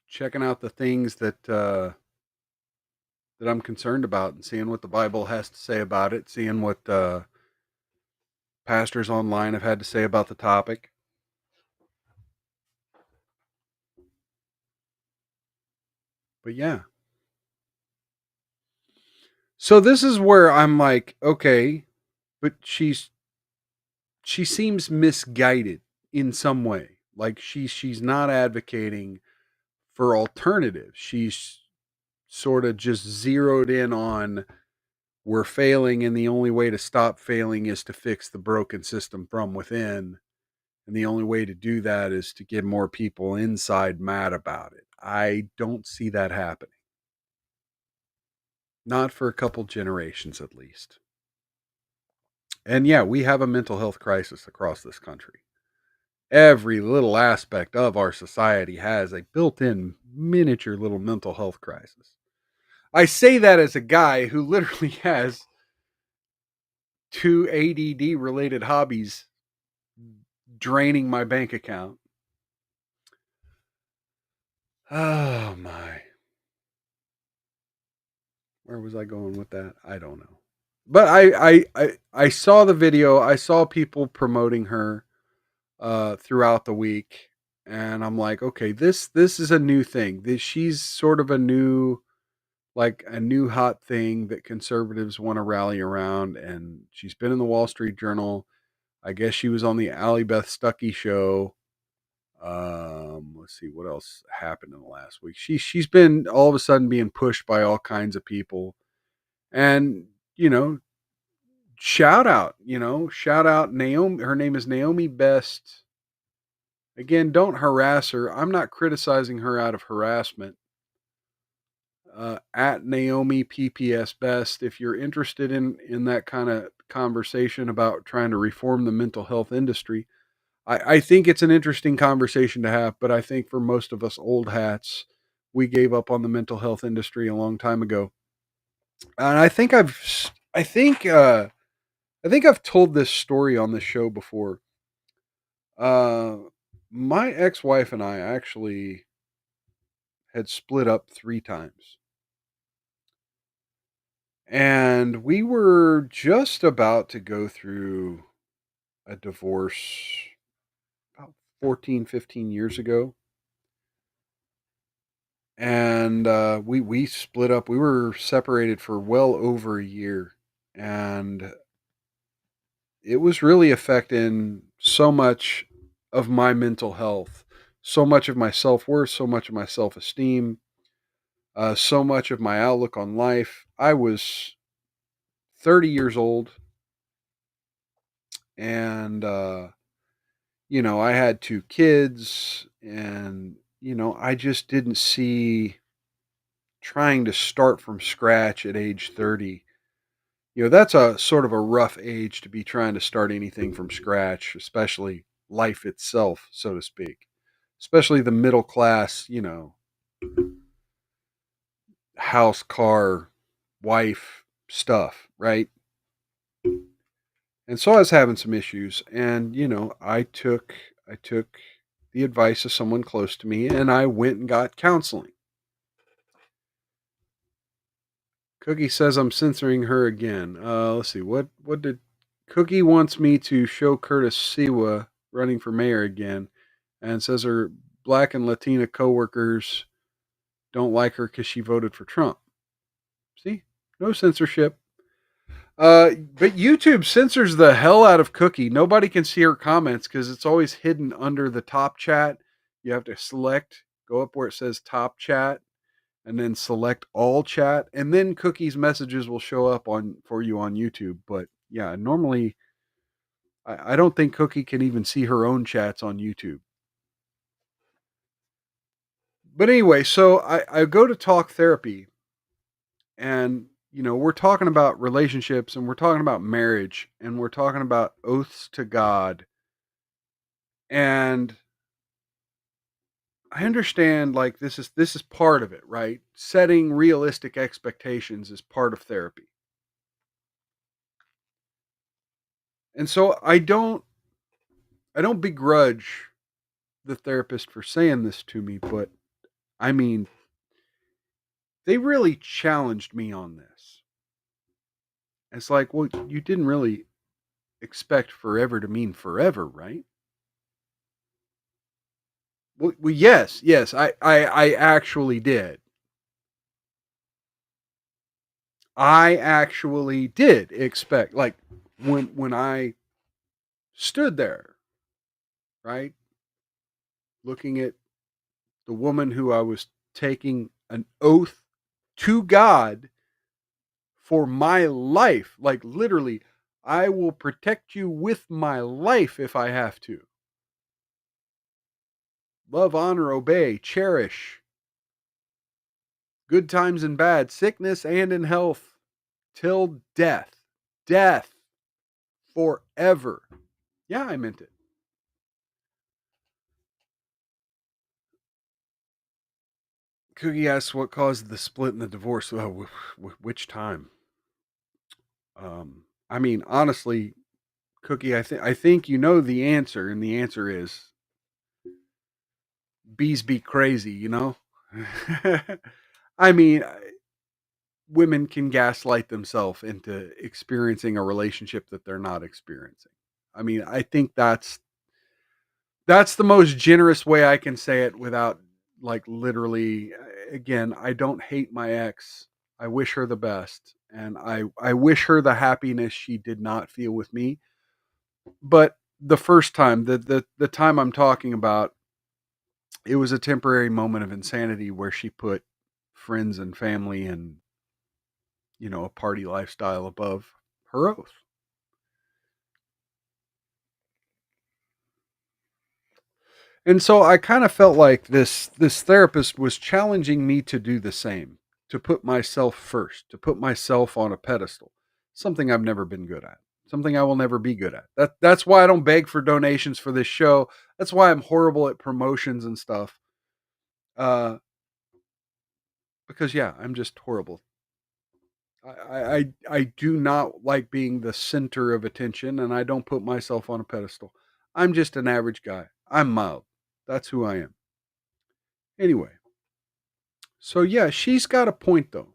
checking out the things that I'm concerned about and seeing what the Bible has to say about it, seeing what pastors online have had to say about the topic. But yeah. So this is where I'm like, okay, but she seems misguided in some way. Like she's not advocating for alternatives. She's sort of just zeroed in on we're failing, and the only way to stop failing is to fix the broken system from within. And the only way to do that is to get more people inside mad about it. I don't see that happening. Not for a couple generations, at least. And yeah, we have a mental health crisis across this country. Every little aspect of our society has a built-in miniature little mental health crisis. I say that as a guy who literally has 2 ADD related hobbies draining my bank account. Oh my. Where was I going with that? I don't know. But I saw the video. I saw people promoting her throughout the week, and I'm like, okay, this is a new thing. She's sort of a new hot thing that conservatives want to rally around, and she's been in the Wall Street Journal. I guess she was on the Ally Beth Stuckey show. Let's see what else happened in the last week. She's been all of a sudden being pushed by all kinds of people, and shout out Naomi. Her name is Naomi Best. Again, don't harass her. I'm not criticizing her out of harassment. At Naomi PPS Best, if you're interested in that kind of conversation about trying to reform the mental health industry, I think it's an interesting conversation to have, but I think for most of us old hats, we gave up on the mental health industry a long time ago. And I think I've told this story on this show before. My ex-wife and I actually had split up 3 times. And we were just about to go through a divorce about 14, 15 years ago. And we split up. We were separated for well over a year. And it was really affecting so much of my mental health, so much of my self-worth, so much of my self-esteem, so much of my outlook on life. I was 30 years old, and I had 2 kids, and I just didn't see trying to start from scratch at age 30. That's a sort of a rough age to be trying to start anything from scratch, especially life itself, so to speak. Especially the middle class, house, car, wife stuff, right? And so I was having some issues, and I took the advice of someone close to me, and I went and got counseling. Cookie says I'm censoring her again. Let's see, what did Cookie wants me to show Curtis Siwa running for mayor again, and says her black and Latina coworkers don't like her because she voted for Trump. See, no censorship. But YouTube censors the hell out of Cookie. Nobody can see her comments because it's always hidden under the top chat. You have to go up where it says top chat, and then select all chat, and then Cookie's messages will show up for you on YouTube. But yeah, normally I don't think Cookie can even see her own chats on YouTube. But anyway, so I go to talk therapy, and we're talking about relationships, and we're talking about marriage, and we're talking about oaths to God. And I understand, like, this is part of it, right? Setting realistic expectations is part of therapy. And so I don't begrudge the therapist for saying this to me, but I mean, they really challenged me on this. It's like, well, you didn't really expect forever to mean forever, right? Well, yes, I actually did. I actually did expect, like, when I stood there, right, looking at the woman who I was taking an oath to God for my life. Like literally, I will protect you with my life if I have to. Love, honor, obey, cherish. Good times and bad, sickness and in health, till death. Death. Forever. Yeah, I meant it. Cookie asks what caused the split and the divorce. Oh, which time? I mean, honestly, Cookie, I think you know the answer, and the answer is bees be crazy, you know? I mean, women can gaslight themselves into experiencing a relationship that they're not experiencing. I mean, I think that's the most generous way I can say it without like literally. Again, I don't hate my ex. I wish her the best, and I wish her the happiness she did not feel with me. But the first time, the time I'm talking about, it was a temporary moment of insanity where she put friends and family and a party lifestyle above her oath. And so I kind of felt like this therapist was challenging me to do the same, to put myself first, to put myself on a pedestal, something I've never been good at, something I will never be good at. That's why I don't beg for donations for this show. That's why I'm horrible at promotions and stuff. Because yeah, I'm just horrible. I do not like being the center of attention, and I don't put myself on a pedestal. I'm just an average guy. I'm mild. That's who I am. Anyway, so yeah, she's got a point though.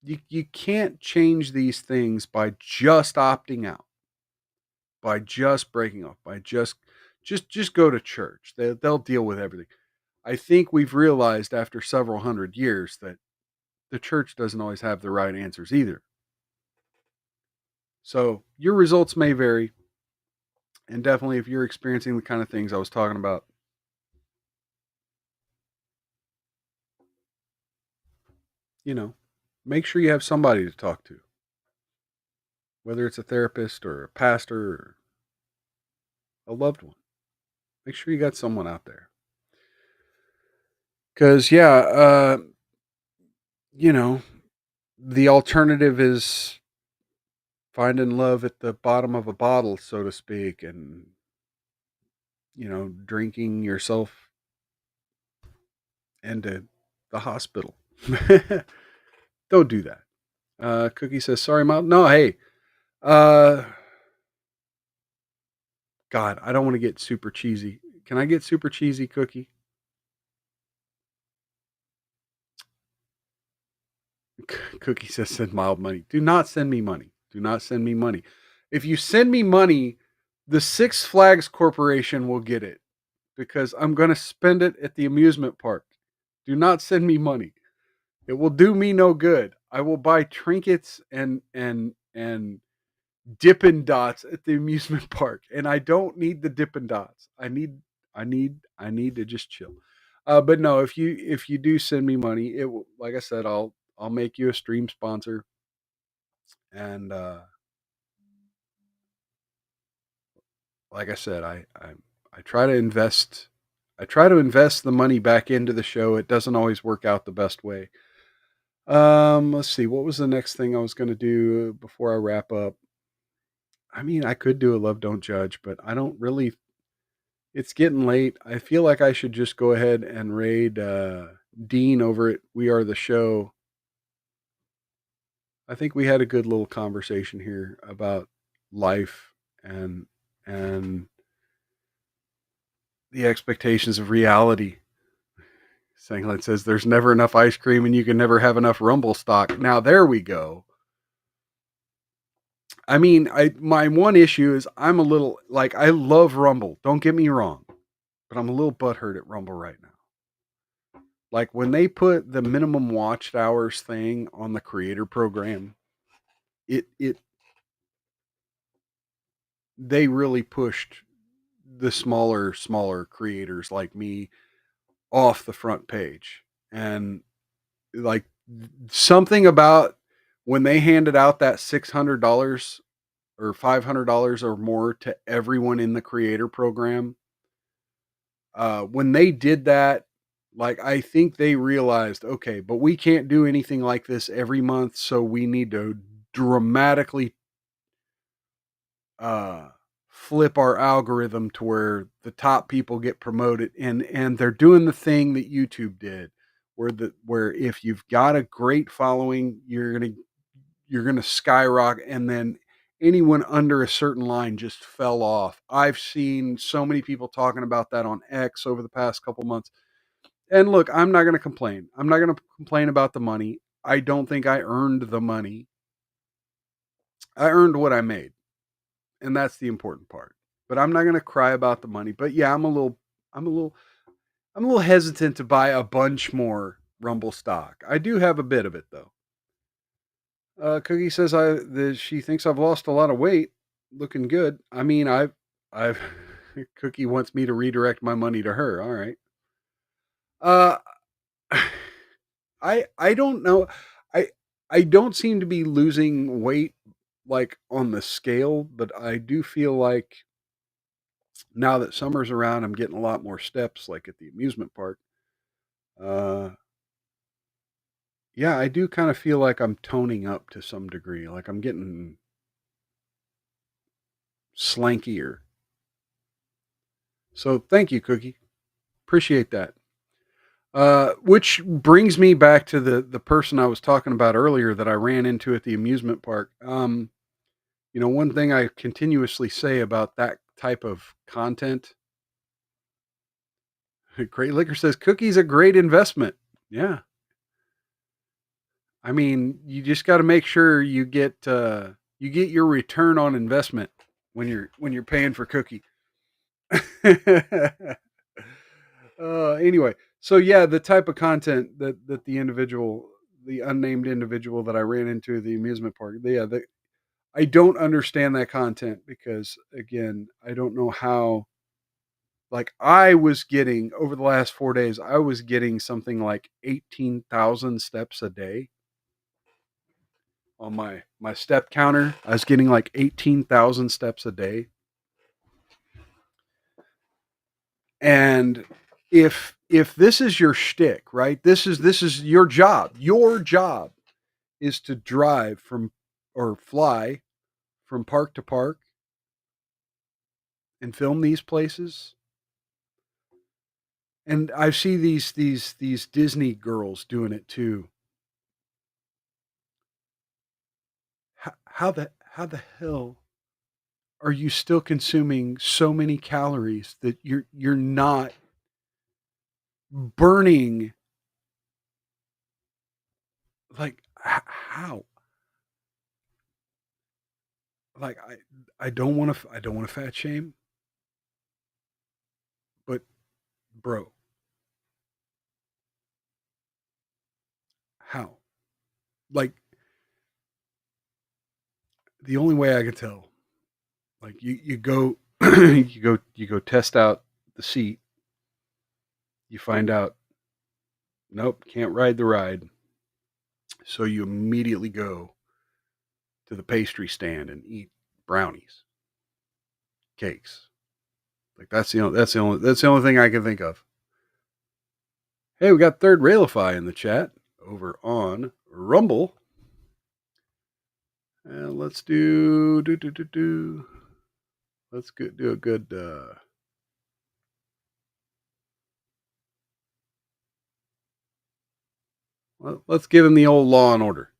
You can't change these things by just opting out, by just breaking off, by just go to church. They'll deal with everything. I think we've realized after several hundred years that the church doesn't always have the right answers either. So your results may vary. And definitely if you're experiencing the kind of things I was talking about, make sure you have somebody to talk to. Whether it's a therapist or a pastor or a loved one. Make sure you got someone out there. Because, yeah, the alternative is finding love at the bottom of a bottle, so to speak, and, drinking yourself into the hospital. Don't do that. Cookie says, sorry, Mom. No, hey. God, I don't want to get super cheesy. Can I get super cheesy, Cookie? Cookie says, send Mild money. Do not send me money. Do not send me money. If you send me money, the Six Flags Corporation will get it because I'm going to spend it at the amusement park. Do not send me money. It will do me no good. I will buy trinkets and Dippin' Dots at the amusement park, and I don't need the Dippin' Dots. I need to just chill. But no, if you do send me money, it will, like I said, I'll make you a stream sponsor, and like I said, I try to invest. I try to invest the money back into the show. It doesn't always work out the best way. Let's see. What was the next thing I was going to do before I wrap up? I mean, I could do a love, don't judge, but I don't really. It's getting late. I feel like I should just go ahead and raid Dean over at We Are the Show. I think we had a good little conversation here about life and the expectations of reality. Sanglet says there's never enough ice cream and you can never have enough Rumble stock. Now there we go. I mean, my one issue is I'm a little like I love Rumble. Don't get me wrong, but I'm a little butthurt at Rumble right now. Like when they put the minimum watched hours thing on the creator program, they really pushed the smaller creators like me off the front page. And like something about when they handed out that $600 or $500 or more to everyone in the creator program, when they did that, like, I think they realized, okay, but we can't do anything like this every month, so we need to dramatically uh flip our algorithm to where the top people get promoted, and they're doing the thing that YouTube did, where if you've got a great following, you're gonna skyrocket, and then anyone under a certain line just fell off. I've seen so many people talking about that on X over the past couple months. And look, I'm not going to complain. I'm not going to complain about the money. I don't think I earned the money. I earned what I made, and that's the important part. But I'm not going to cry about the money. But yeah, I'm a little I'm a little hesitant to buy a bunch more Rumble stock. I do have a bit of it though. Cookie says she thinks I've lost a lot of weight, looking good. I mean, I've Cookie wants me to redirect my money to her. All right. Uh, I don't know. I I don't seem to be losing weight like on the scale, but I do feel like now that summer's around, I'm getting a lot more steps like at the amusement park. Uh, yeah, I do kind of feel like I'm toning up to some degree, like I'm getting slankier. So thank you, Cookie. Appreciate that. Which brings me back to the person I was talking about earlier that I ran into at the amusement park. One thing I continuously say about that type of content, Great Liquor says Cookie's a great investment. Yeah. I mean, you just got to make sure you get your return on investment when you're paying for Cookie. Anyway, so yeah, the type of content that the unnamed individual that I ran into at the amusement park, I don't understand that content because again, I don't know how. Like I was getting over the last 4 days, I was getting something like 18,000 steps a day on my step counter. I was getting like 18,000 steps a day. And if this is your shtick, right? This is your job. Your job is to drive from or fly from park to park and film these places. And I see these Disney girls doing it too. How the hell are you still consuming so many calories that you're not burning? Like how? Like I don't want to fat shame, but bro, how? Like the only way I can tell, like you go you go test out the seat, you find out nope, can't ride the ride. So you immediately go to the pastry stand and eat brownies, cakes. Like that's the only thing I can think of. Hey, we got Third Railify in the chat over on Rumble. And let's do. Let's do a good. Let's give him the old Law and Order.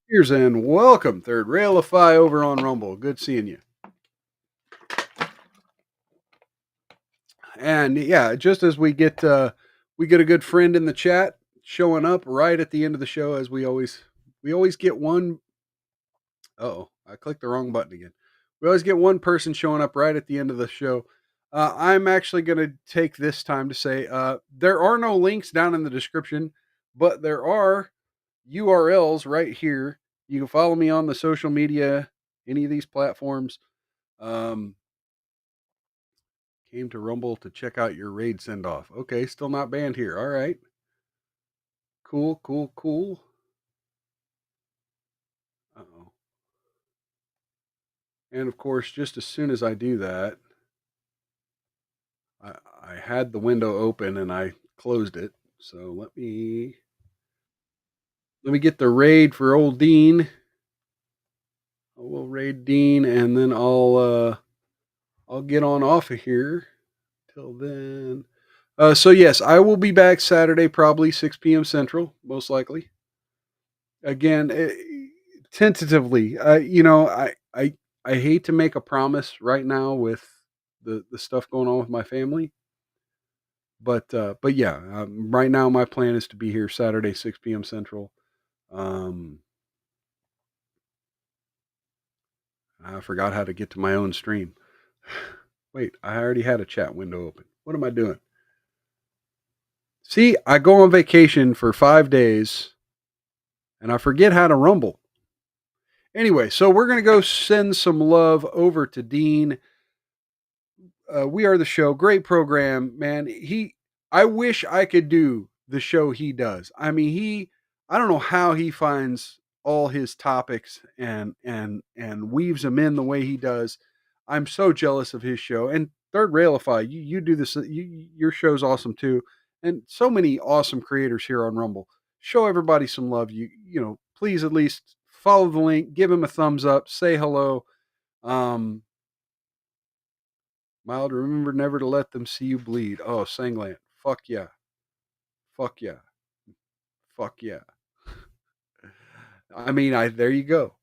Here's and welcome, Third Railify over on Rumble. Good seeing you. And yeah, just as we get a good friend in the chat showing up right at the end of the show, as we always get one. Oh, I clicked the wrong button again. We always get one person showing up right at the end of the show. I'm actually going to take this time to say there are no links down in the description, but there are URLs right here. You can follow me on the social media, any of these platforms. Came to Rumble to check out your raid send off. Okay, still not banned here. All right. Cool. And of course, just as soon as I do that, I had the window open and I closed it. So let me get the raid for old Dean. We'll raid Dean, and then I'll get on off of here. Till then, so yes, I will be back Saturday, probably 6 p.m. Central, most likely. Again, tentatively. I hate to make a promise right now with the stuff going on with my family, but yeah, right now my plan is to be here Saturday, 6 p.m. Central. I forgot how to get to my own stream. Wait, I already had a chat window open. What am I doing? See, I go on vacation for 5 days and I forget how to rumble. Anyway, so we're going to go send some love over to Dean. We Are the Show. Great program, man. I wish I could do the show he does. I mean, I don't know how he finds all his topics and weaves them in the way he does. I'm so jealous of his show. And Third Railify, you do this. Your show's awesome too. And so many awesome creators here on Rumble. Show everybody some love. Please at least follow the link, give him a thumbs up, say hello. Mild, remember never to let them see you bleed. Oh, Sangland. Fuck yeah. Fuck yeah. Fuck yeah. I mean, there you go.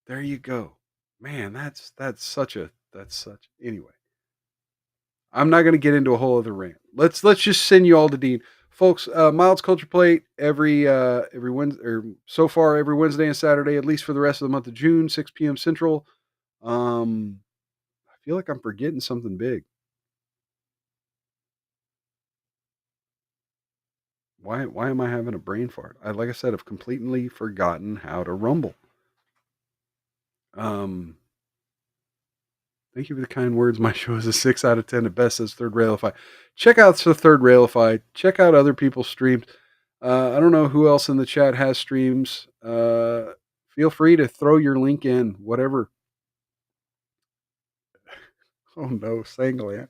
There you go. Man, that's such anyway. I'm not going to get into a whole other rant. Let's just send you all to Dean. Folks, Mild's Culture Plate every Wednesday, or so far every Wednesday and Saturday, at least for the rest of the month of June, 6 p.m. Central. I feel like I'm forgetting something big. Why am I having a brain fart? Like I said, I've completely forgotten how to rumble. Thank you for the kind words. My show is a 6 out of 10 at best, says Third Railify. Check out the Third Railify. Check out other people's streams. I don't know who else in the chat has streams. Feel free to throw your link in, whatever. Oh no, Sangland.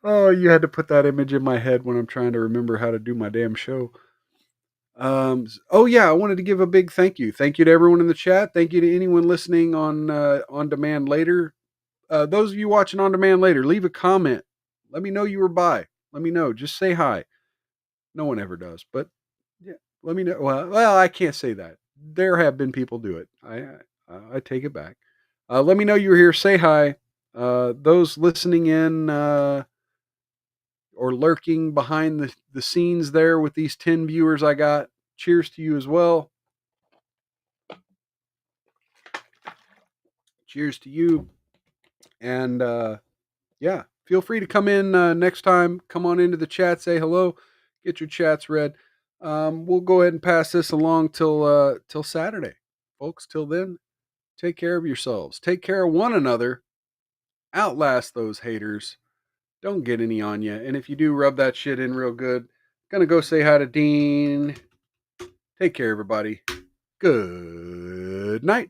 Oh, you had to put that image in my head when I'm trying to remember how to do my damn show. Oh yeah, I wanted to give a big thank you. Thank you to everyone in the chat. Thank you to anyone listening on demand later. Those of you watching on demand later, leave a comment. Let me know you were by. Let me know. Just say hi. No one ever does, but yeah, let me know. Well, I can't say that. There have been people do it. I take it back. Let me know you were here. Say hi. Those listening in or lurking behind the scenes there with these 10 viewers I got, cheers to you as well. Cheers to you. And yeah, feel free to come in next time. Come on into the chat, say hello, get your chats read. We'll go ahead and pass this along till Saturday. Folks, till then, take care of yourselves. Take care of one another. Outlast those haters. Don't get any on you. And if you do, rub that shit in real good. Gonna go say hi to Dean. Take care, everybody. Good night.